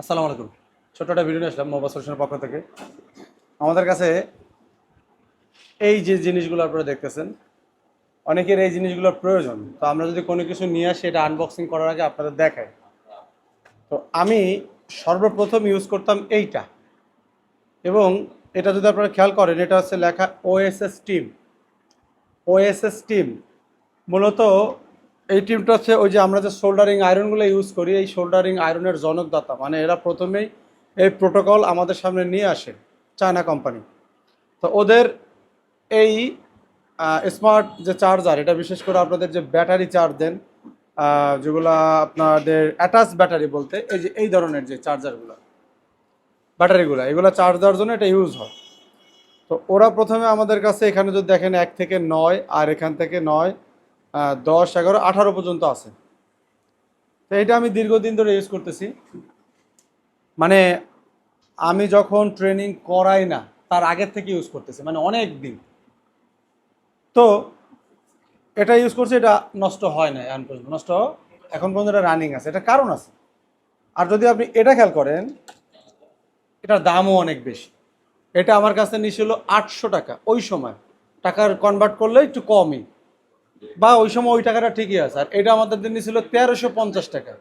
আসসালামু আলাইকুম। ছোট্ট একটা ভিডিও নিয়ে আসলাম মোবাইল সলিউশনের পক্ষ থেকে। আমাদের কাছে এই যে জিনিসগুলো আপনারা দেখতেছেন, অনেকের এই জিনিসগুলোর প্রয়োজন। তো আমরা যদি কোনো কিছু নিয়ে আসি, এটা আনবক্সিং করার আগে আপনাদের দেখাই। তো আমি সর্বপ্রথম ইউজ করতাম এইটা, এবং এটা যদি আপনারা খেয়াল করেন, এটা হচ্ছে লেখা ওএসএস টিম। ওএসএস টিম মূলত এই টিমটা হচ্ছে ওই যে আমরা যে সোল্ডারিং আয়রনগুলো ইউজ করি, এই সোল্ডারিং আয়রনের জনকদাতা। মানে এরা প্রথমেই এই প্রোটোকল আমাদের সামনে নিয়ে আসে, চায়না কোম্পানি। তো ওদের এই স্মার্ট যে চার্জার, এটা বিশেষ করে আপনাদের যে ব্যাটারি চার্জ দেন, যেগুলো আপনাদের অ্যাটাচ ব্যাটারি বলতে এই যে এই ধরনের যে চার্জারগুলো, ব্যাটারিগুলো, এগুলো চার্জ দেওয়ার জন্য এটা ইউজ হয়। তো ওরা প্রথমে আমাদের কাছে এখানে যদি দেখেন 1 থেকে 9, আর এখান থেকে 9, 10, 11, 18 পর্যন্ত আছে। তো এটা আমি দীর্ঘদিন ধরে ইউজ করতেছি। মানে আমি যখন ট্রেনিং করাই না তার আগের থেকে ইউজ করতেছি, মানে অনেক দিন। তো এটা ইউজ করছে, এটা নষ্ট হয় না এখন পর্যন্ত, নষ্ট এখন পর্যন্ত এটা রানিং আছে, এটা কারণ আছে। আর যদি আপনি এটা খেয়াল করেন, এটার দামও অনেক বেশি। এটা আমার কাছে নিয়েছিল 800 টাকা ওই সময়। টাকার কনভার্ট করলে একটু কমই, বা ওই সময় ওই টাকাটা ঠিকই আছে। আর এটা আমাদের দিন নিয়েছিল 1350 টাকা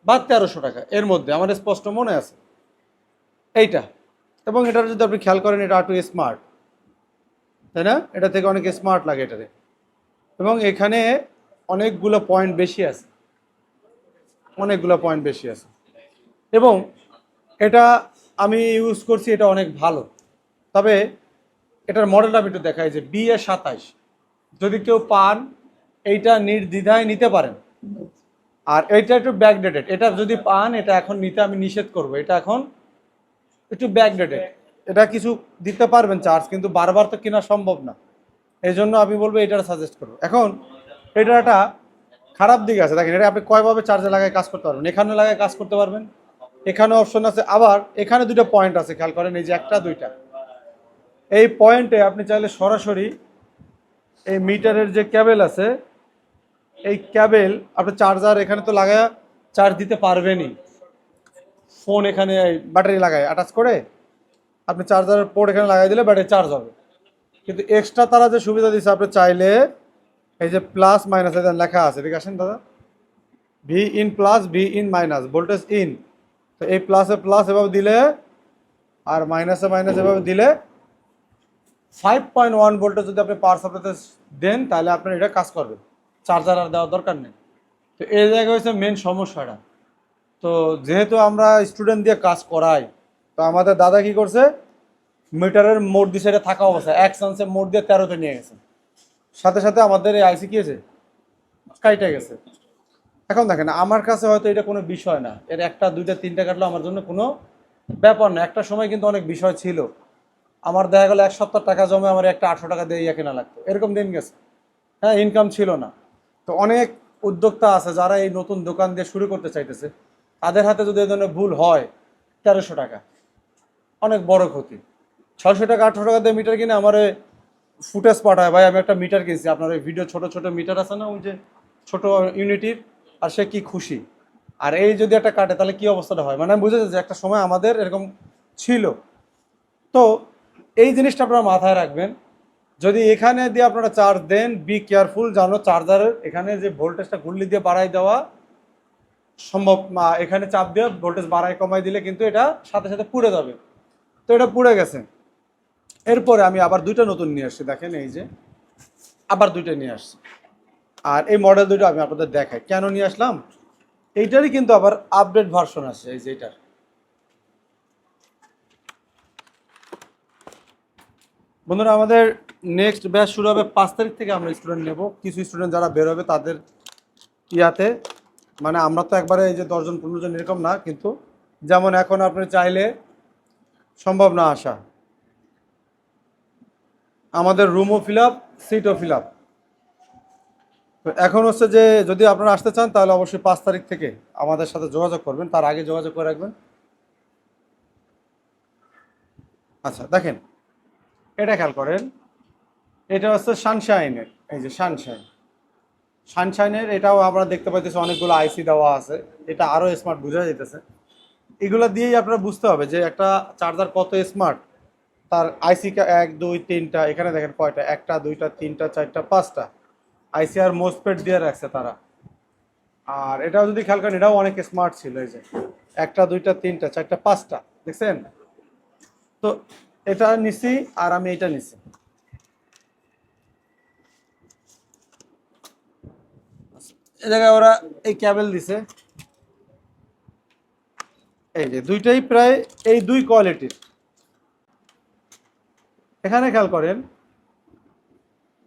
বা 1300 টাকা, এর মধ্যে আমার স্পষ্ট মনে আছে এইটা। এবং এটার যদি আপনি খেয়াল করেন, এটা একটু স্মার্ট, তাই না? এটা থেকে অনেক স্মার্ট লাগে এটাতে। এবং এখানে অনেকগুলো পয়েন্ট বেশি আছে, অনেকগুলো পয়েন্ট বেশি আছে। এবং এটা আমি ইউজ করছি, এটা অনেক ভালো। তবে এটার মডেলটা আমি একটু দেখাই, যে BA27। যদি কেউ পান, এইটা নির্দ্বিধায় নিতে পারেন। আর এইটা একটু ব্যাকডেটেড, এটা যদি পান, এটা এখন নিতে আমি নিষেধ করব। এটা এখন একটু ব্যাকডেটেড, এটা কিছু দিতে পারবেন চার্জ, কিন্তু বারবার তো কেনা সম্ভব না। এই জন্য আমি বলবো এটার সাজেস্ট করবো। এখন এটার একটা খারাপ দিক আছে, দেখেন এটা আপনি কয়ভাবে চার্জে লাগায় কাজ করতে পারবেন। এখানে লাগায় কাজ করতে পারবেন, এখানে অপশন আছে, আবার এখানে দুটো পয়েন্ট আছে, খেয়াল করেন, এই যে একটা দুইটা, এই পয়েন্টে আপনি চাইলে সরাসরি এই মিটারের যে ক্যাবেল আছে, এই ক্যাবেল আপনি চার্জার এখানে তো লাগায় চার্জ দিতে পারবেনই। ফোন এখানে ব্যাটারি লাগায় অ্যাটাচ করে আপনি চার্জারের পোর্ট এখানে লাগাই দিলে ব্যাটারি চার্জ হবে। কিন্তু এক্সট্রা তারা যে সুবিধা দিচ্ছে, আপনি চাইলে এই যে প্লাস মাইনাস লেখা আছে, ঠিক আছে দাদা, V in plus, V in minus, voltage in. তো এই প্লাসে প্লাস এভাবে দিলে, আর মাইনাসে মাইনাস এভাবে দিলে 5.1 ভোল্টে যদি আপনি পাওয়ার সাপ্লাইতে দেন, তাহলে আপনার এটা কাজ করবে, চার্জার আর দেওয়ার দরকার নেই। তো এই জায়গায় হচ্ছে মেন সমস্যাটা। তো যেহেতু আমরা স্টুডেন্ট দিয়ে কাজ করাই, তো আমাদের দাদা কি করছে, মিটারের মোড দিছে, এটা থাকা অবস্থায় 1 চান্সে মোড দিয়ে 13তে নিয়ে গেছে। সাথে সাথে আমাদের এই আইসি কি হয়েছে, কাইটে গেছে। এখন দেখেন, আমার কাছে হয়তো এটা কোনো বিষয় না, এর একটা দুইটা তিনটা কাটলো আমার জন্য কোনো ব্যাপার না। একটা সময় কিন্তু অনেক বিষয় ছিল, আমার দেখা গেলো 1 সপ্তাহ টাকা জমে আমার একটা 800 টাকা দিয়ে ইয়ে কেনা লাগতো, এরকম দিন গেছে। হ্যাঁ, ইনকাম ছিল না। তো অনেক উদ্যোক্তা আছে যারা এই নতুন দোকান দিয়ে শুরু করতে চাইতেছে, তাদের হাতে যদি এই ধরনের ভুল হয়, 1300 টাকা অনেক বড় ক্ষতি। 600 টাকা 800 টাকা দিয়ে মিটার কিনে আমার ফুটেজ পাঠায়, ভাই আমি একটা মিটার কিনছি, আপনার ওই ভিডিও ছোট ছোট মিটার আছে না, ওই যে ছোট ইউনিটির, আর সে কি খুশি। আর এই যদি একটা কাটে, তাহলে কি অবস্থাটা হয়। মানে আমি বুঝেছি যে একটা সময় আমাদের এরকম ছিল। তো এই জিনিসটা আপনারা মাথায় রাখবেন, যদি এখানে দিয়ে আপনারা চার্জ দেন, বি কেয়ারফুল, জানো চার্জারের এখানে যে ভোল্টেজটা ঘুরলি দিয়ে বাড়াই দেওয়া সম্ভব, এখানে চাপ দিয়ে ভোল্টেজ বাড়াই কমাই দিলে কিন্তু এটা সাথে সাথে পুড়ে যাবে। তো এটা পুড়ে গেছে। এরপরে আমি আবার দুইটা নতুন নিয়ে আসছি, দেখেন এই যে আবার দুইটা নিয়ে আসছি। আর এই মডেল দুটো আমি আপনাদের দেখাই কেন নিয়ে আসলাম। এইটারই কিন্তু আবার আপডেট ভার্সন আছে, এই যে এটার। বন্ধুরা, আমাদের নেক্সট ব্যাচ শুরু হবে 5 তারিখ থেকে। আমরা স্টুডেন্ট নেব, কিছু স্টুডেন্ট যারা বের হবে তাদের ইয়াতে, মানে আমরা তো একবারে এই যে 10 জন 15 জন এরকম না, কিন্তু যেমন এখন আপনি চাইলে সম্ভব না আসা, আমাদের রুমও ফিল আপ, সিটও ফিল আপ। তো এখন হচ্ছে যে যদি আপনারা আসতে চান, তাহলে অবশ্যই 5 তারিখ থেকে আমাদের সাথে যোগাযোগ করবেন, তার আগে যোগাযোগ করে রাখবেন। আচ্ছা দেখেন, এটা খেয়াল করেন, এটা হচ্ছে সানশাইনের, এই যে সানশাইন, সানশাইনের এটাও আমরা দেখতে পাইতেছি অনেকগুলো আইসি দেওয়া আছে। এটা আরও স্মার্ট বোঝা যাইতেছে। এগুলো দিয়েই আপনারা বুঝতে হবে যে একটা চার্জার কত স্মার্ট। তার আইসি 1 2 3টা, এখানে দেখেন কয়টা, 1টা 2টা 3টা 4টা 5টা আইসি আর মোসপেট দিয়ে রাখছে তারা। আর এটাও যদি খেয়াল করেন এটাও অনেক স্মার্ট ছিল, এই যে 1টা 2টা 3টা 4টা 5টা, দেখছেন? তো এটা নিছি আর আমি এটা নিছি। এই জায়গায় ওরা এই ক্যাবেল দিছে, এই যে দুইটাই প্রায় এই দুই কোয়ালিটির। এখানে খেয়াল করেন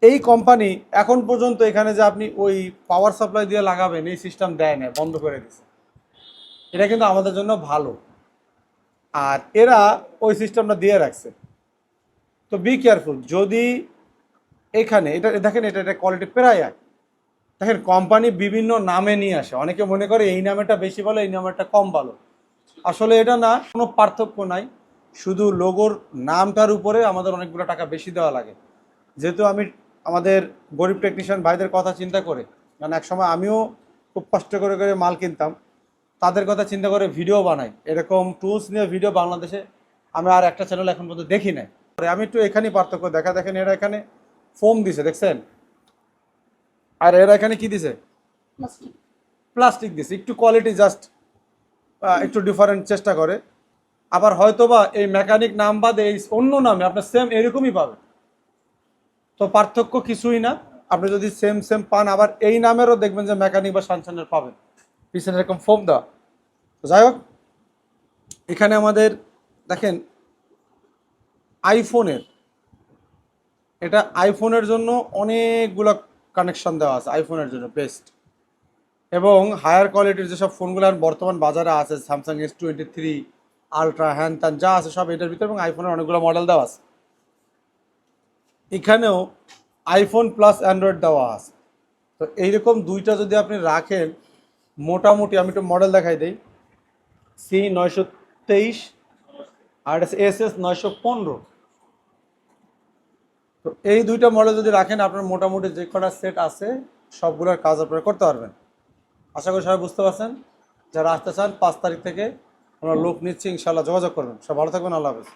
এই কোম্পানি এখন পর্যন্ত এখানে যে আপনি ওই পাওয়ার সাপ্লাই দিয়ে লাগাবেন এই সিস্টেম দেয় না, বন্ধ করে দিছে। এটা কিন্তু আমাদের জন্য ভালো, আর এরা ওই সিস্টেমটা দিয়ে রাখছে। তো বি কেয়ারফুল, যদি এখানে এটা দেখেন, এটা কোয়ালিটি প্রায় এক। দেখেন কোম্পানি বিভিন্ন নামে নিয়ে আসে, অনেকে মনে করে এই নামেটা বেশি ভালো এই নামেরটা কম ভালো। আসলে এটা না, কোনো পার্থক্য নাই, শুধু লোগোর নামটার উপরে আমাদের অনেকগুলো টাকা বেশি দেওয়া লাগে। যেহেতু আমি আমাদের গরিব টেকনিশিয়ান ভাইদের কথা চিন্তা করে, কারণ একসময় আমিও খুব কষ্ট করে করে মাল কিনতাম, তাদের কথা চিন্তা করে ভিডিও বানাই। এরকম টুলস নিয়ে ভিডিও বাংলাদেশে আমি আর একটা চ্যানেল এখন পর্যন্ত দেখি নাই। আমি একটু এখানেই পার্থক্য দেখা, দেখেন এরা এখানে ফোম দিছে, দেখছেন? আর এরা এখানে কি দিছে? প্লাস্টিক দিছে। একটু কোয়ালিটি জাস্ট একটু ডিফারেন্ট চেষ্টা করে। আবার হয়তোবা এই মেকানিক নাম বাদে এই অন্য নামে আপনার সেম এরকমই পাবেন। তো পার্থক্য কিছুই না, আপনি যদি সেম সেম পান আবার এই নামেরও দেখবেন যে মেকানিক বা সানশানের পাবেন, পিছনে এরকম ফোম দেওয়া। তো যাই হোক, এখানে আমাদের দেখেন আইফোনের, এটা আইফোনের জন্য অনেকগুলো কানেকশন দেওয়া আছে, আইফোনের জন্য বেস্ট। এবং হায়ার কোয়ালিটির যেসব ফোনগুলো বর্তমান বাজারে আছে, স্যামসাং S23 আলট্রা হ্যান ত্যান যা আছে সব এটার ভিতরে, এবং আইফোনের অনেকগুলো মডেল দেওয়া আছে। এখানেও আইফোন প্লাস অ্যান্ড্রয়েড দেওয়া আছে। তো এইরকম দুইটা যদি আপনি রাখেন, মোটামুটি আমি একটু মডেল দেখাই দিই, C923 আর SS915। তো এই দুইটা মডেল যদি রাখেন আপনার মোটামুটি যে কটা সেট আছে সবগুলোর কাজ আপনারা করতে পারবেন। আশা করি সবাই বুঝতে পারছেন। যারা আসতে চান 5 তারিখ থেকে আমরা লোক নিচ্ছি, ইনশাল্লাহ যোগাযোগ করবেন। সব ভালো থাকবেন, আল্লাহ হাফেজ।